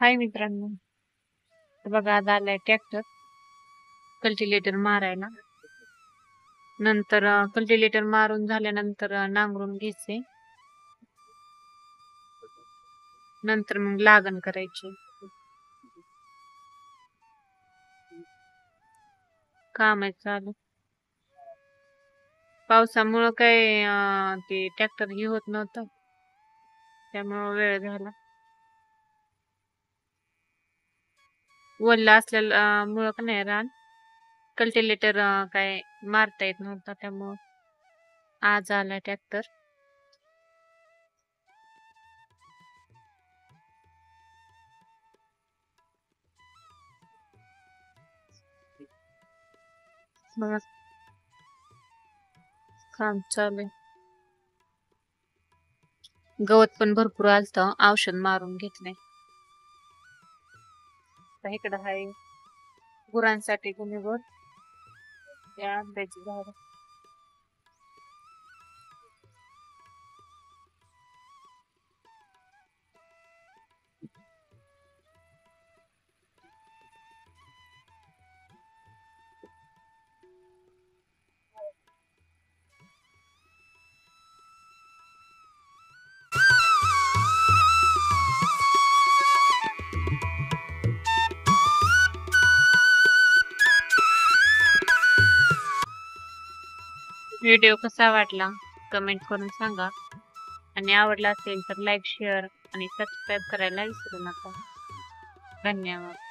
हाय मित्रांनो, तर बघा आज आलाय ट्रॅक्टर कल्टिलेटर मारायला. नंतर कल्टिलेटर मारून झाल्यानंतर नांगरून घ्यायचे. नंतर मग लागण करायची. काम आहे चालू. पावसामुळं काय ते ट्रॅक्टर हे होत नव्हतं, त्यामुळं वेळ झाला. वल्ला असलेल्या मुळं का नाही रान कल्टिलेटर काय मारता येत नव्हता, त्यामुळं आज आलाय ट्रॅक्टर. बघा काम चालू आहे. गवत पण भरपूर आलतं, औषध मारून घेतलंय. तर इकडं आहे गुरांसाठी गुणीवर त्या आंब्याची झाड. व्हिडिओ कसा वाटला कमेंट करून सांगा आणि आवडला असेल तर लाईक शेअर आणि सबस्क्राईब करायला विसरू नका. धन्यवाद.